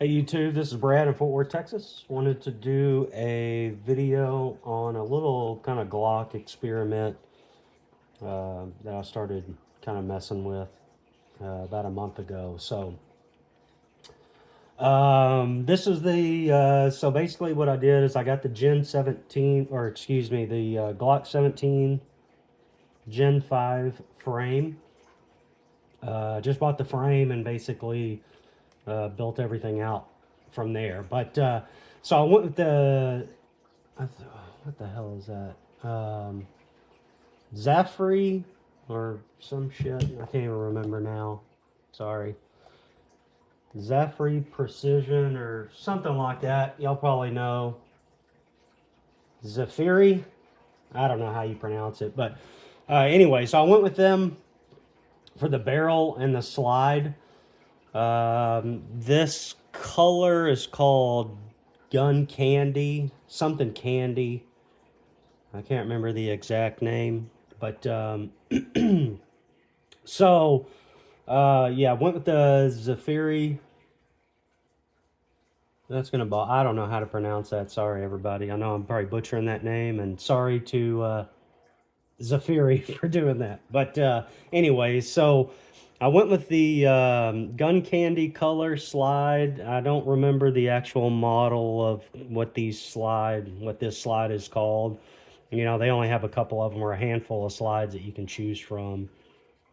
Hey YouTube, this is Brad in Fort Worth, Texas. Wanted to do a video on a little kind of Glock experiment that I started kind of messing with about a month ago. This is so basically what I did is I got the Gen 17, or excuse me, the Glock 17 Gen 5 frame. Just bought the frame and basically built everything out from there. So I went with what the hell is that? Zafri or some shit. I can't even remember now. Sorry. Zafri Precision or something like that. Y'all probably know. Zafiri. I don't know how you pronounce it. But anyway, so I went with them for the barrel and the slide. This color is called Gun Candy, something candy. I can't remember the exact name, but so yeah, went with the Zafiri. That's gonna ball. I don't know how to pronounce that. Sorry, everybody. I know I'm probably butchering that name, and sorry to Zafiri for doing that. But anyway, so I went with the Gun Candy color slide. I don't remember the actual model of what this slide is called. You know, they only have a couple of them or a handful of slides that you can choose from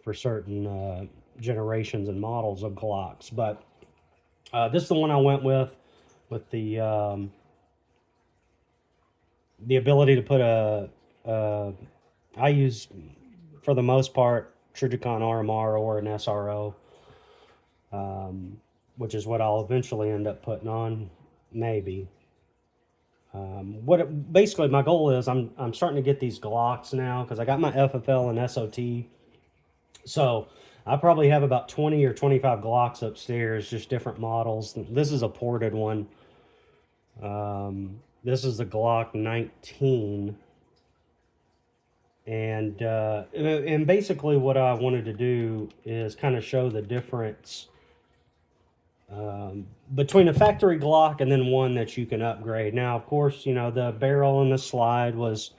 for certain generations and models of Glocks. But this is the one I went with the ability to put I use, for the most part, Trijicon RMR or an SRO, which is what I'll eventually end up putting on, maybe. Basically my goal is I'm starting to get these Glocks now because I got my FFL and SOT, so I probably have about 20 or 25 Glocks upstairs, just different models. This is a ported one. This is the Glock 19. And basically what I wanted to do is kind of show the difference between a factory Glock and then one that you can upgrade. Now, of course, you know, the barrel and the slide was,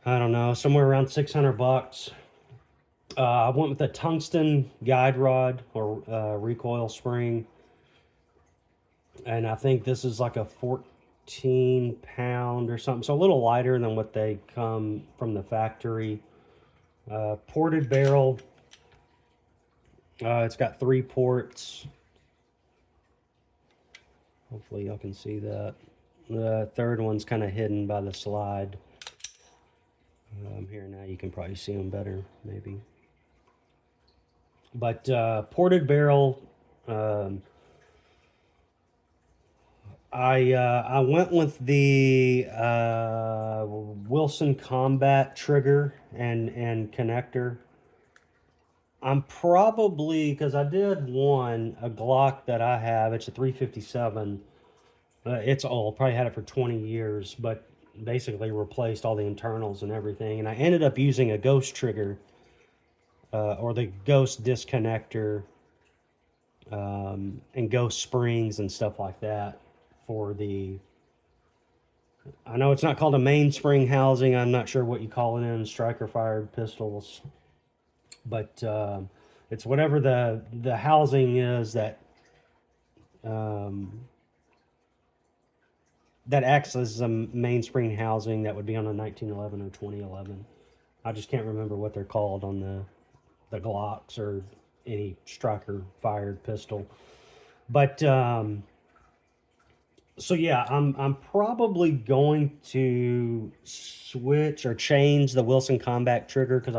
I don't know, somewhere around $600. I went with a tungsten guide rod or recoil spring. And I think this is like a 14-pound or something, so a little lighter than what they come from the factory. Ported barrel. It's got 3 ports. Hopefully y'all can see that. The third one's kind of hidden by the slide. Here now you can probably see them better, maybe. But ported barrel. I went with the Wilson Combat trigger and connector. I'm probably, because I did a Glock that I have, it's a 357. It's old, probably had it for 20 years, but basically replaced all the internals and everything. And I ended up using a Ghost trigger, or the Ghost disconnector, and Ghost springs and stuff like that for the, I know it's not called a mainspring housing. I'm not sure what you call it in striker fired pistols, but it's whatever the housing is that that acts as a mainspring housing that would be on a 1911 or 2011. I just can't remember what they're called on the Glocks or any striker fired pistol. But so yeah, I'm probably going to switch or change the Wilson Combat trigger because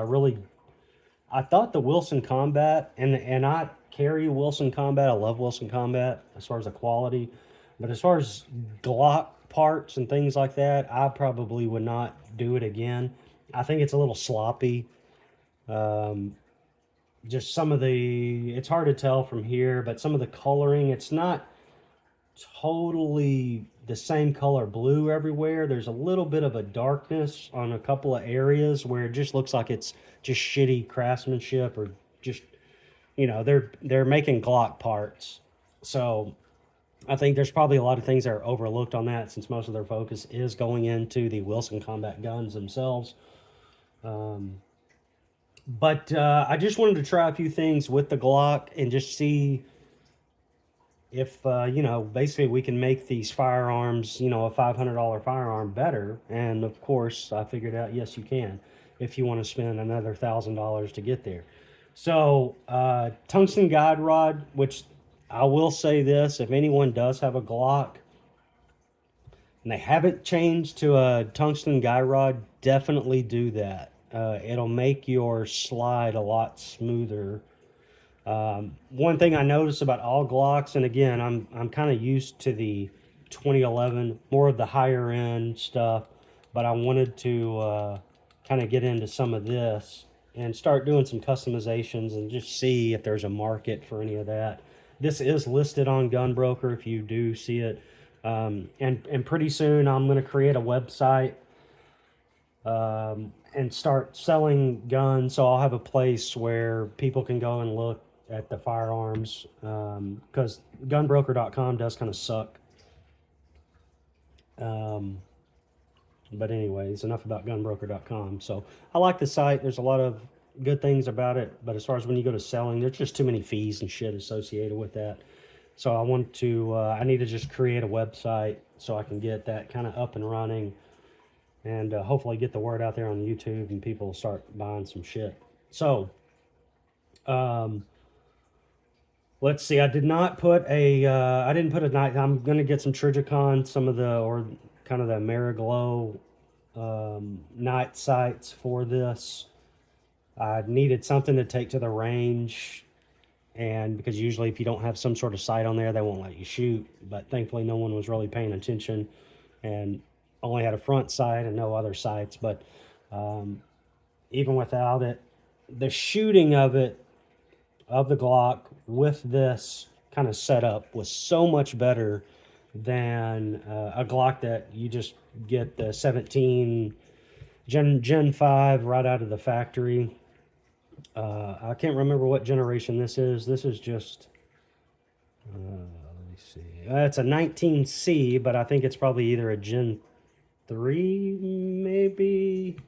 I thought the Wilson Combat, and I carry Wilson Combat. I love Wilson Combat as far as the quality, but as far as Glock parts and things like that, I probably would not do it again. I think it's a little sloppy. Just some of it's hard to tell from here, but some of the coloring, it's not totally the same color blue everywhere. There's a little bit of a darkness on a couple of areas where it just looks like it's just shitty craftsmanship, or just, you know, they're making Glock parts. So I think there's probably a lot of things that are overlooked on that, since most of their focus is going into the Wilson combat guns themselves. Um, but I just wanted to try a few things with the Glock and just see if, basically we can make these firearms, a $500 firearm better. And of course, I figured out, yes, you can, if you want to spend another $1,000 to get there. So, tungsten guide rod, which I will say this, if anyone does have a Glock and they haven't changed to a tungsten guide rod, definitely do that. It'll make your slide a lot smoother. One thing I noticed about all Glocks, and again, I'm kind of used to the 2011, more of the higher end stuff, but I wanted to kind of get into some of this and start doing some customizations and just see if there's a market for any of that. This is listed on Gunbroker if you do see it, and pretty soon I'm going to create a website and start selling guns. So I'll have a place where people can go and look at the firearms, because gunbroker.com does kind of suck. But anyways, enough about gunbroker.com. So I like the site. There's a lot of good things about it, but as far as when you go to selling, there's just too many fees and shit associated with that. So I need to just create a website so I can get that kind of up and running, and hopefully get the word out there on YouTube and people will start buying some shit. So, let's see. I didn't put a night. I'm gonna get some Trijicon, some of the, or kind of the Ameriglow night sights for this. I needed something to take to the range, and because usually if you don't have some sort of sight on there, they won't let you shoot. But thankfully, no one was really paying attention, and only had a front sight and no other sights. But even without it, the shooting of the Glock with this kind of setup was so much better than a Glock that you just get the 17 Gen 5 right out of the factory. I can't remember what generation this is. This is just, let me see. It's a 19C, but I think it's probably either a Gen 3, maybe.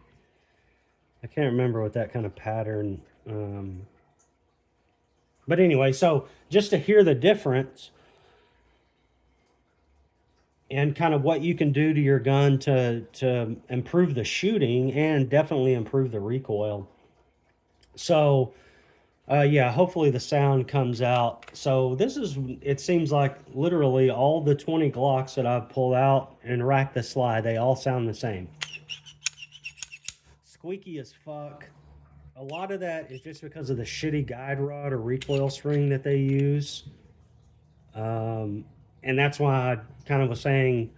I can't remember with that kind of pattern. But anyway, so just to hear the difference and kind of what you can do to your gun to improve the shooting and definitely improve the recoil. So, yeah, hopefully the sound comes out. So it seems like literally all the 20 Glocks that I've pulled out and racked the slide, they all sound the same. Squeaky as fuck. A lot of that is just because of the shitty guide rod or recoil spring that they use. And that's why I kind of was saying,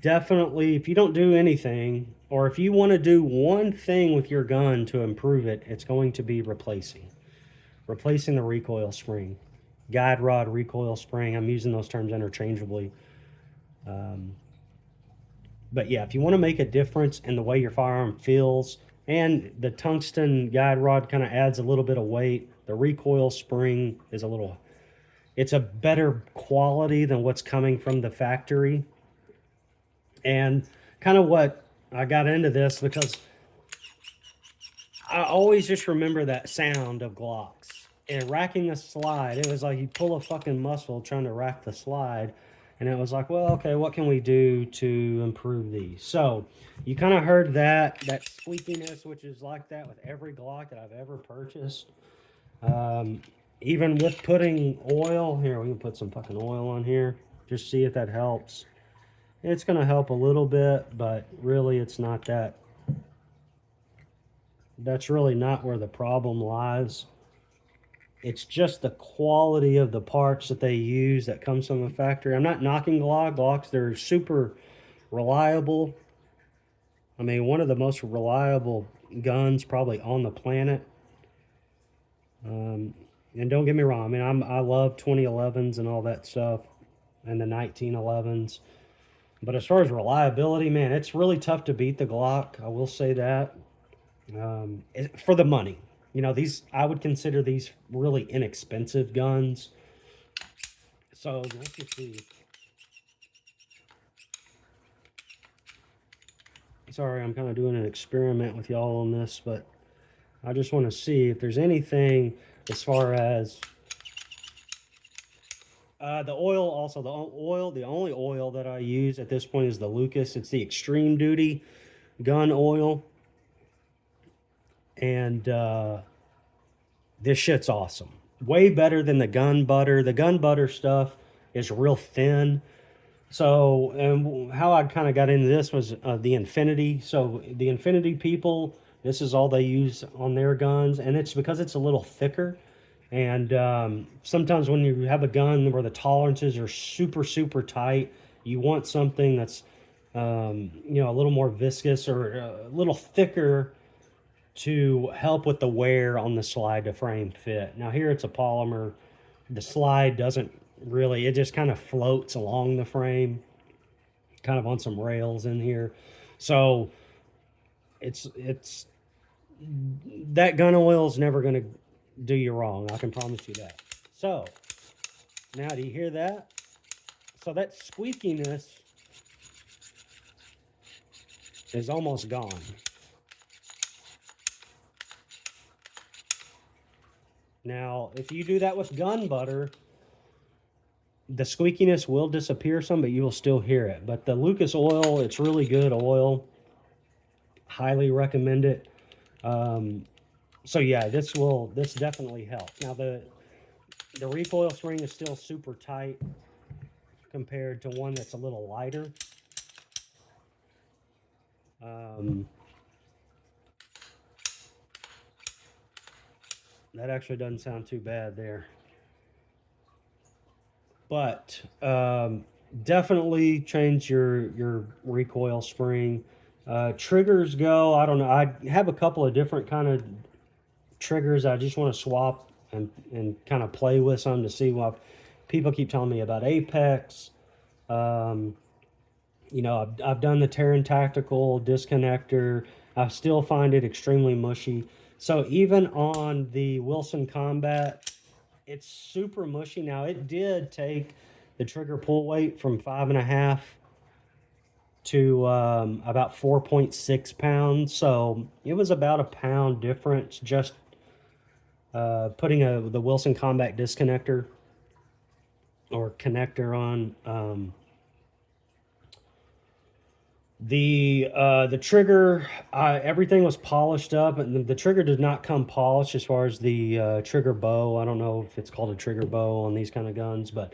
definitely, if you don't do anything, or if you want to do one thing with your gun to improve it, it's going to be replacing the recoil spring. Guide rod, recoil spring. I'm using those terms interchangeably. But yeah, if you want to make a difference in the way your firearm feels, and the tungsten guide rod kind of adds a little bit of weight, the recoil spring is it's a better quality than what's coming from the factory. And kind of what I got into this because I always just remember that sound of Glocks. And racking a slide, it was like you pull a fucking muscle trying to rack the slide. And it was like, well, okay, what can we do to improve these? So you kind of heard that squeakiness, which is like that with every Glock that I've ever purchased. Even with putting oil, here, we can put some fucking oil on here. Just see if that helps. It's going to help a little bit, but really it's not that. That's really not where the problem lies. It's just the quality of the parts that they use that comes from the factory. I'm not knocking Glocks. They're super reliable. I mean, one of the most reliable guns probably on the planet. And don't get me wrong. I mean, I love 2011s and all that stuff and the 1911s. But as far as reliability, man, it's really tough to beat the Glock. I will say that. For the money. I would consider these really inexpensive guns. So let's just see. Sorry, I'm kind of doing an experiment with y'all on this, but I just want to see if there's anything as far as the oil. Also, the only oil that I use at this point is the Lucas. It's the extreme duty gun oil, and this shit's awesome. Way better than the gun butter. The gun butter stuff is real thin. So, and how I kind of got into this was the Infinity. So, the Infinity people, this is all they use on their guns, and it's because it's a little thicker. And sometimes when you have a gun where the tolerances are super, super tight, you want something that's, a little more viscous or a little thicker to help with the wear on the slide to frame fit. Now, here it's a polymer. The slide doesn't really, it just kind of floats along the frame, kind of on some rails in here. So it's that gun oil is never going to do you wrong. I can promise you that. So now, do you hear that? So that squeakiness is almost gone. Now, if you do that with gun butter, the squeakiness will disappear some, but you will still hear it. But the Lucas oil, it's really good oil. Highly recommend it. So yeah, this definitely help. Now the recoil spring is still super tight compared to one that's a little lighter. That actually doesn't sound too bad there. But definitely change your recoil spring. Triggers go, I don't know. I have a couple of different kind of triggers I just want to swap and kind of play with some to see what people keep telling me about Apex. I've done the Terran Tactical disconnector. I still find it extremely mushy. So even on the Wilson Combat, it's super mushy. Now, it did take the trigger pull weight from 5.5 to about 4.6 pounds. So it was about a pound difference just putting the Wilson Combat disconnector or connector on. The trigger, everything was polished up, and the trigger did not come polished as far as the trigger bow. I don't know if it's called a trigger bow on these kind of guns, but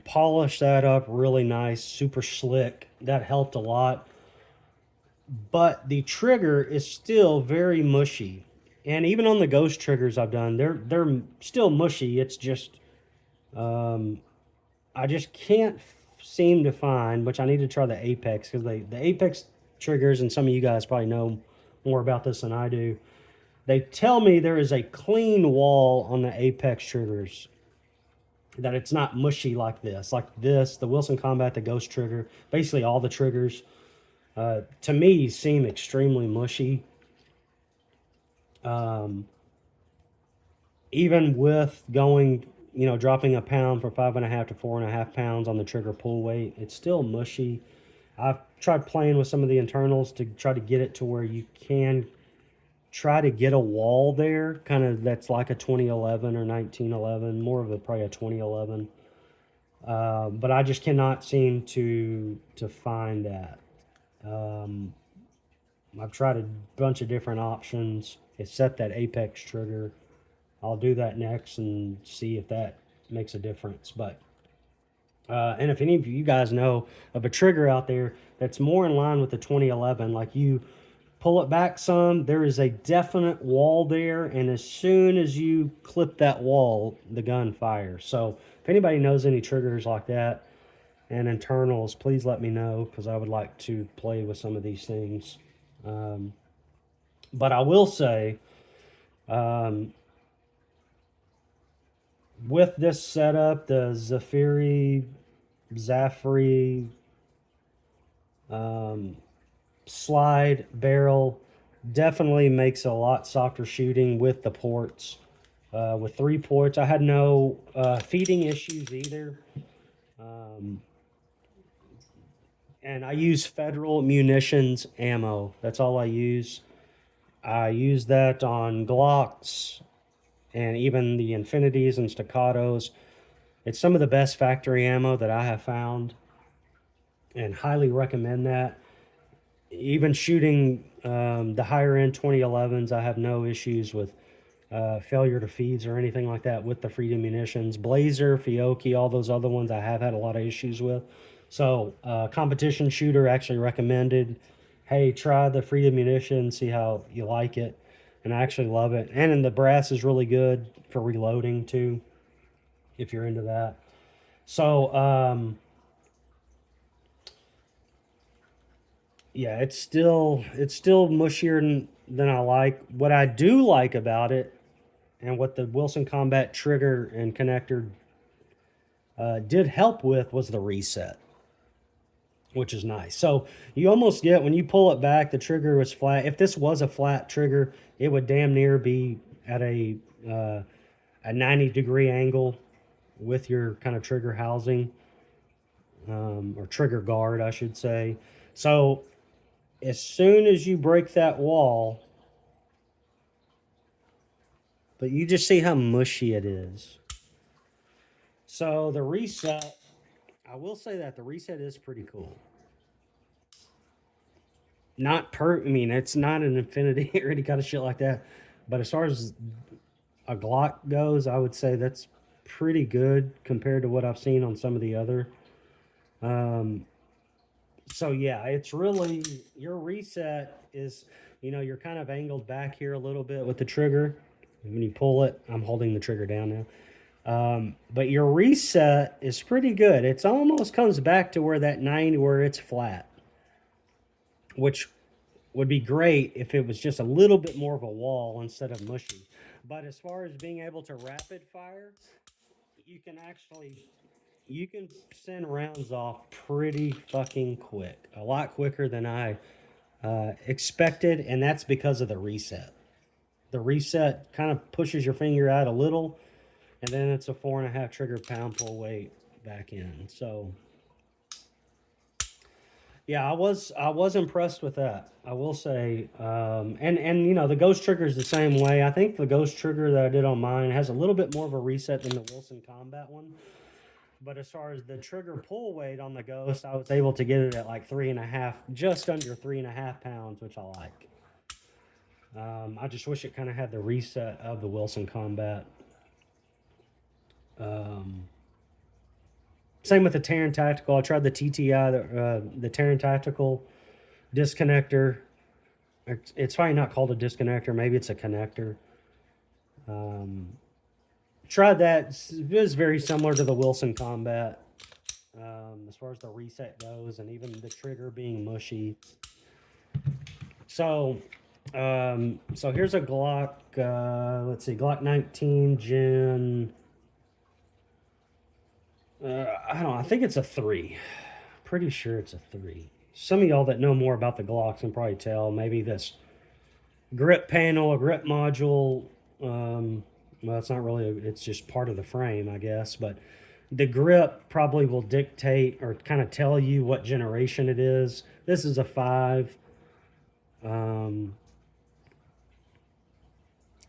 polished that up really nice, super slick. That helped a lot. But the trigger is still very mushy, and even on the Ghost triggers I've done, they're still mushy. It's just I just can't seem to find, which I need to try the Apex, because the Apex triggers, and some of you guys probably know more about this than I do. They tell me there is a clean wall on the Apex triggers, that it's not mushy like this. The Wilson Combat, the Ghost trigger, basically all the triggers, to me, seem extremely mushy. Even with going, dropping a pound from 5.5 to 4.5 pounds on the trigger pull weight, it's still mushy. I've tried playing with some of the internals to try to get it to where you can try to get a wall there, kind of that's like a 2011 or 1911, more of probably a 2011. But I just cannot seem to find that. I've tried a bunch of different options except that Apex trigger. I'll do that next and see if that makes a difference. But and if any of you guys know of a trigger out there that's more in line with the 2011, like you pull it back some, there is a definite wall there, and as soon as you clip that wall, the gun fires. So if anybody knows any triggers like that and internals, please let me know, because I would like to play with some of these things. But I will say, with this setup, the Zafiri slide barrel definitely makes a lot softer shooting with the ports. With 3 ports, I had no feeding issues either. And I use Federal Munitions ammo. That's all I use. I use that on Glocks and even the Infinities and Staccatos. It's some of the best factory ammo that I have found, and highly recommend that. Even shooting the higher end 2011s, I have no issues with failure to feeds or anything like that with the Freedom Munitions. Blazer, Fiocchi, all those other ones I have had a lot of issues with. So, competition shooter actually recommended, hey, try the Freedom Munition, see how you like it. And I actually love it. And then the brass is really good for reloading too, if you're into that. So, yeah, it's still mushier than I like. What I do like about it, and what the Wilson Combat trigger and connector did help with, was the reset, which is nice. So you almost get, when you pull it back, the trigger was flat. If this was a flat trigger, it would damn near be at uh, a 90-degree angle with your kind of trigger housing, or trigger guard, I should say. So as soon as you break that wall, but you just see how mushy it is. So the reset, I will say that the reset is pretty cool. Not per, I mean, it's not an infinity or any kind of shit like that. But as far as a Glock goes, I would say that's pretty good compared to what I've seen on some of the other. Um, so yeah, it's really, your reset is, you're kind of angled back here a little bit with the trigger. When you pull it, I'm holding the trigger down now. But your reset is pretty good. It's almost comes back to where that 90, where it's flat, which would be great if it was just a little bit more of a wall instead of mushy. But as far as being able to rapid fire, you can actually, you can send rounds off pretty fucking quick, a lot quicker than I expected, and that's because of the reset. The reset kind of pushes your finger out a little, and then it's a 4.5 trigger pound pull weight back in. So yeah, I was impressed with that. I will say, and the ghost trigger is the same way. I think the ghost trigger that I did on mine has a little bit more of a reset than the Wilson Combat one. But as far as the trigger pull weight on the ghost, I was able to get it at like 3.5, just under 3.5 pounds, which I like. I just wish it kind of had the reset of the Wilson Combat. Um, Same with the Terran Tactical. I tried the TTI, the Terran Tactical disconnector. It's probably not called a disconnector. Maybe it's a connector. Um, Tried that. It was very similar to the Wilson Combat, as far as the reset goes, and even the trigger being mushy. So, so here's a Glock. Let's see, Glock 19 Gen. I don't know. I think it's a 3. Pretty sure it's a 3. Some of y'all that know more about the Glocks can probably tell. Maybe this grip panel, a grip module. Well, it's not really. It's just part of the frame, I guess. But the grip probably will dictate or kind of tell you what generation it is. This is a 5. Um,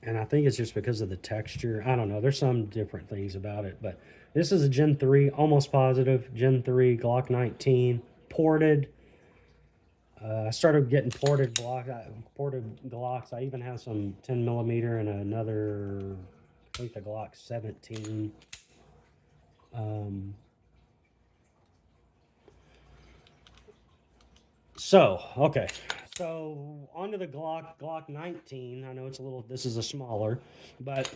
and I think it's just because of the texture. I don't know. There's some different things about it, but this is a Gen 3, almost positive. Gen 3 Glock 19, ported. I started getting ported Glocks. I even have some 10 millimeter and another, I think the Glock 17. Um, okay. So onto the Glock 19. I know it's a little, this is a smaller, but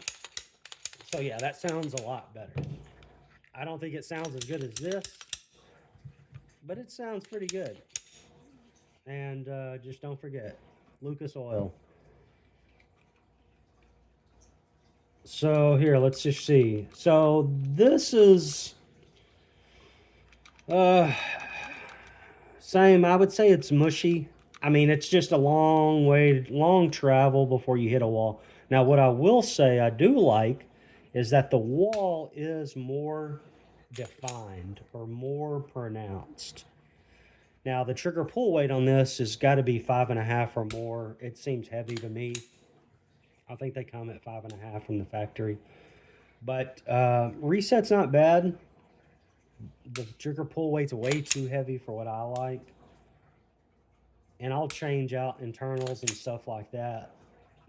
so yeah, that sounds a lot better. I don't think it sounds as good as this, but it sounds pretty good. And just don't forget, Lucas Oil. So here, let's just see. So this is uh same. I would say it's mushy. I mean, it's just a long travel before you hit a wall. Now, what I will say I do like is that the wall is more defined or more pronounced. Now, the trigger pull weight on this has got to be 5.5 or more. It seems heavy to me. I think they come at 5.5 from the factory. But reset's not bad. The trigger pull weight's way too heavy for what I like. And I'll change out internals and stuff like that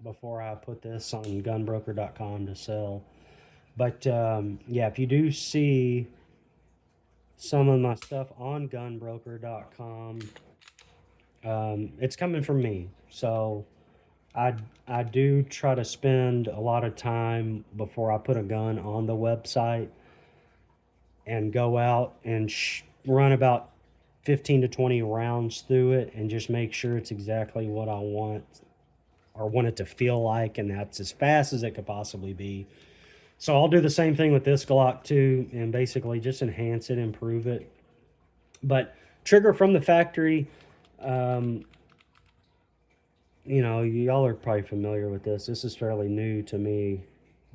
before I put this on gunbroker.com to sell. But yeah, if you do see some of my stuff on gunbroker.com, it's coming from me. So I do try to spend a lot of time before I put a gun on the website and go out and run about 15 to 20 rounds through it and just make sure it's exactly what I want or want it to feel like, and that's as fast as it could possibly be. So I'll do the same thing with this Glock too, and basically just enhance it, improve it. But trigger from the factory, you know, y'all are probably familiar with this. This is fairly new to me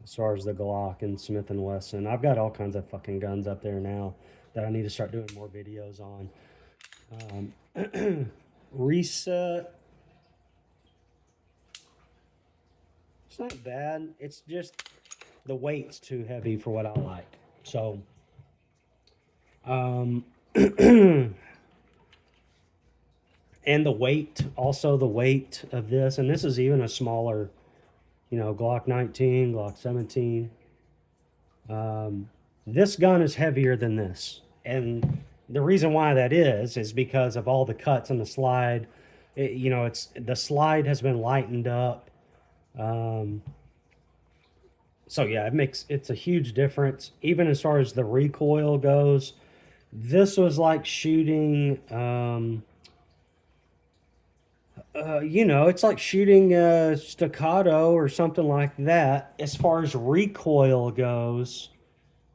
as far as the Glock and Smith & Wesson. I've got all kinds of fucking guns up there now that I need to start doing more videos on. Reset. It's not bad. It's just the weight's too heavy for what I like. So, and the weight, also the weight of this, and this is even a smaller, you know, Glock 19, Glock 17. This gun is heavier than this. And the reason why that is because of all the cuts in the slide. You know, the slide has been lightened up. So yeah, it's a huge difference. Even as far as the recoil goes, this was like shooting, you know, it's like shooting a staccato or something like that. As far as recoil goes,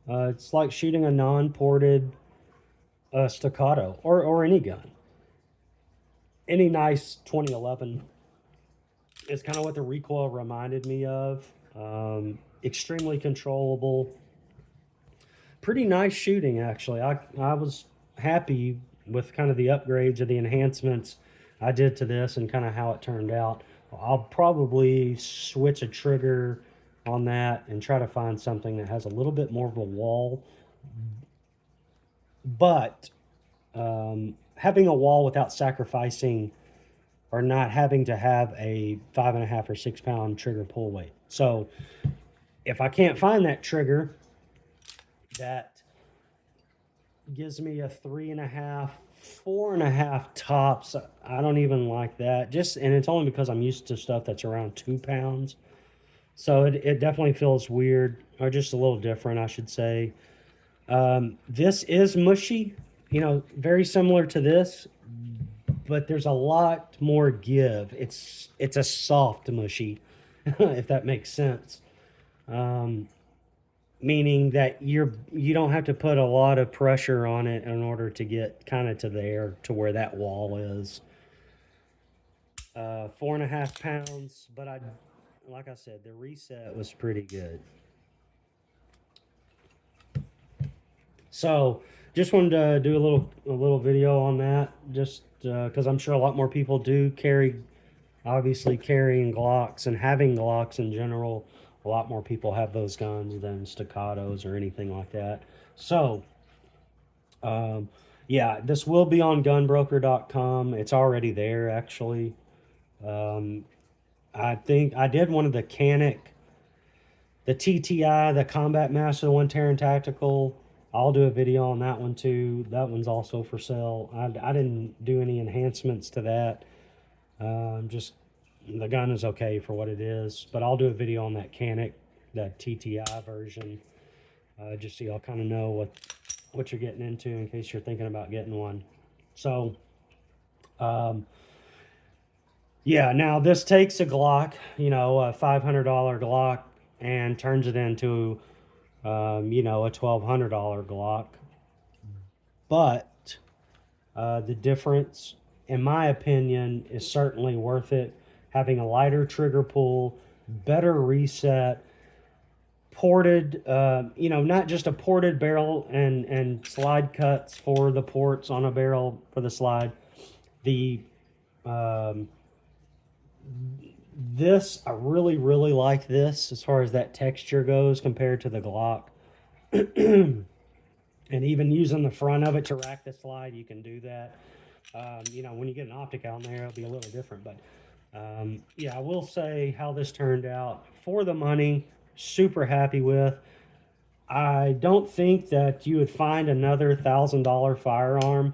it's like shooting a non-ported staccato or any gun. Any nice 2011 is kind of what the recoil reminded me of. Extremely controllable. Pretty nice shooting, actually. I was happy with kind of the upgrades or the enhancements I did to this and kind of how it turned out. I'll probably switch a trigger on that and try to find something that has a little bit more of a wall. But having a wall without sacrificing or not having to have a 5.5 or 6 pound trigger pull weight. So if I can't find that trigger that gives me a 3.5, 4.5 tops, I don't even like that. And it's only because I'm used to stuff that's around 2 pounds. So it definitely feels weird, or just a little different, I should say. This is mushy, you know, very similar to this, but there's a lot more give. It's a soft mushy, if that makes sense. Meaning that you don't have to put a lot of pressure on it in order to get kind of to where that wall is. 4.5 pounds, but like I said, the reset was pretty good. So just wanted to do a little video on that, just because I'm sure a lot more people do obviously carrying Glocks and having Glocks in general. A lot more people have those guns than staccatos or anything like that. So yeah, this will be on gunbroker.com. It's already there, actually. I think I did one of the Canic, the TTI, the Combat Master, the one Terran Tactical. I'll do a video on that one too. That one's also for sale. I didn't do any enhancements to that. Just the gun is okay for what it is. But I'll do a video on that Canic, that TTI version. Just so y'all kind of know what you're getting into in case you're thinking about getting one. So, yeah, now this takes a Glock, you know, a $500 Glock, and turns it into, you know, a $1,200 Glock. But the difference, in my opinion, is certainly worth it. Having a lighter trigger pull, better reset, ported, not just a ported barrel and slide cuts for the ports on a barrel for the slide. The um, this I really really like this as far as that texture goes compared to the Glock. And even using the front of it to rack the slide, you can do that. When you get an optic out in there, it'll be a little different. But yeah, I will say how this turned out for the money. Super happy with. I don't think that you would find another $1,000 firearm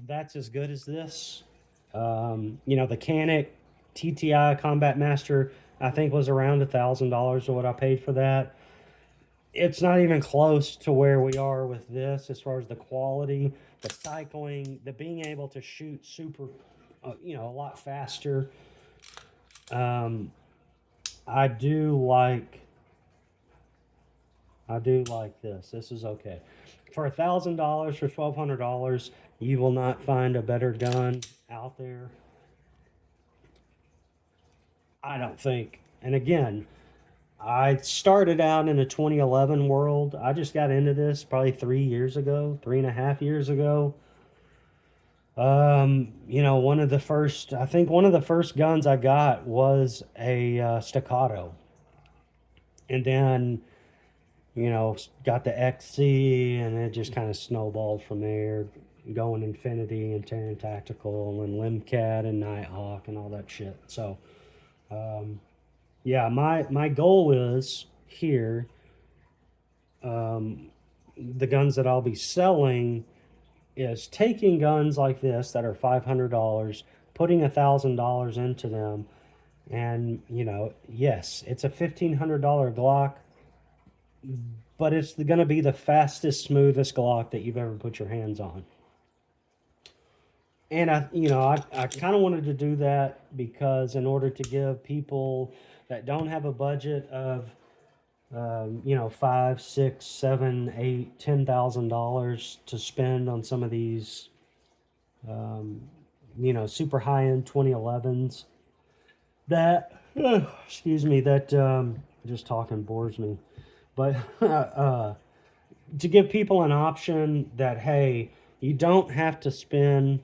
that's as good as this. The Canic TTI Combat Master, I think, was around $1,000 of what I paid for that. It's not even close to where we are with this as far as the quality, the cycling, the being able to shoot super, a lot faster. Um, I do like, I do like this. This is okay. For $1,000, for $1,200, you will not find a better gun out there. I don't think. And again, I started out in a 2011 world. I just got into this probably 3 years ago, 3.5 years ago. I think one of the first guns I got was a staccato. And then, got the XC, and it just kind of snowballed from there, going Infinity and Terran Tactical and Limcat and Nighthawk and all that shit. So, yeah, my goal is here, the guns that I'll be selling is taking guns like this that are $500, putting $1,000 into them, and yes, it's a $1,500 Glock, but it's going to be the fastest, smoothest Glock that you've ever put your hands on. And I kind of wanted to do that because in order to give people that don't have a budget of five, six, seven, eight, $10,000 to spend on some of these, super high end 2011s. That, excuse me, that just talking bores me. But to give people an option that, hey, you don't have to spend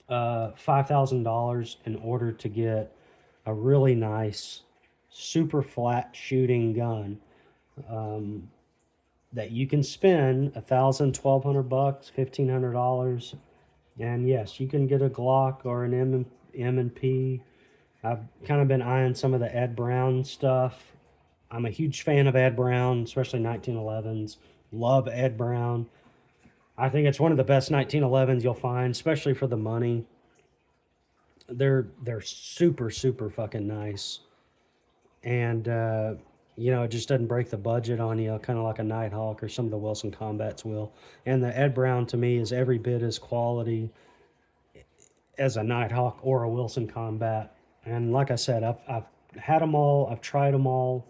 $5,000 in order to get a really nice, super flat shooting gun, that you can spend $1,000, $1,200, $1,500, and yes, you can get a Glock or an M&P. I've kind of been eyeing some of the Ed Brown stuff. I'm a huge fan of Ed Brown, especially 1911s. Love Ed Brown. I think it's one of the best 1911s you'll find, especially for the money. They're super super fucking nice, and it just doesn't break the budget on you, kind of like a Nighthawk or some of the Wilson Combats will. And the Ed Brown to me is every bit as quality as a Nighthawk or a Wilson Combat. And like I said, I've had them all, I've tried them all.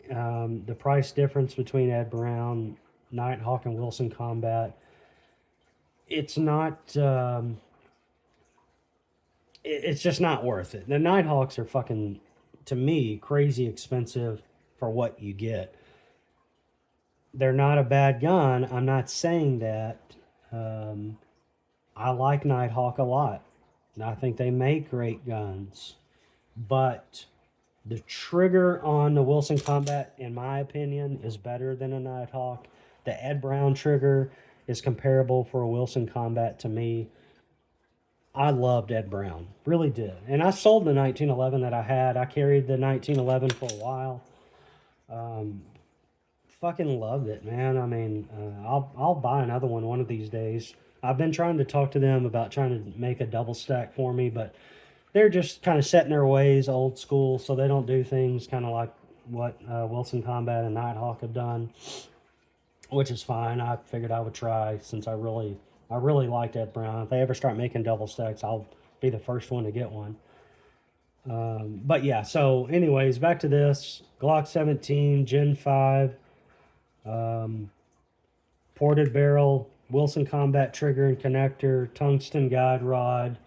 The price difference between Ed Brown, Nighthawk, and Wilson Combat, it's not. It's just not worth it. The Nighthawks are fucking, to me, crazy expensive for what you get. They're not a bad gun. I'm not saying that. I like Nighthawk a lot. I think they make great guns. But the trigger on the Wilson Combat, in my opinion, is better than a Nighthawk. The Ed Brown trigger is comparable for a Wilson Combat to me. I loved Ed Brown, really did. And I sold the 1911 that I had. I carried the 1911 for a while. Fucking loved it, man. I mean, I'll buy another one of these days. I've been trying to talk to them about trying to make a double stack for me, but they're just kind of set in their ways, old school, so they don't do things kind of like what Wilson Combat and Nighthawk have done, which is fine. I figured I would try since I really liked Ed Brown. If they ever start making double stacks, I'll be the first one to get one. But yeah, so anyways, back to this. Glock 17, Gen 5, ported barrel, Wilson Combat trigger and connector, tungsten guide rod.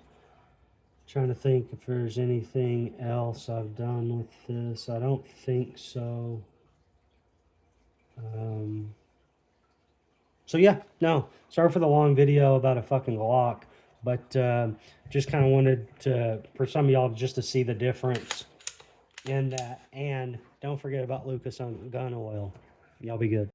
Trying to think if there's anything else I've done with this. I don't think so. So yeah, no, sorry for the long video about a fucking Glock, but just kind of wanted to, for some of y'all, just to see the difference in that. And don't forget about Lucas on gun oil. Y'all be good.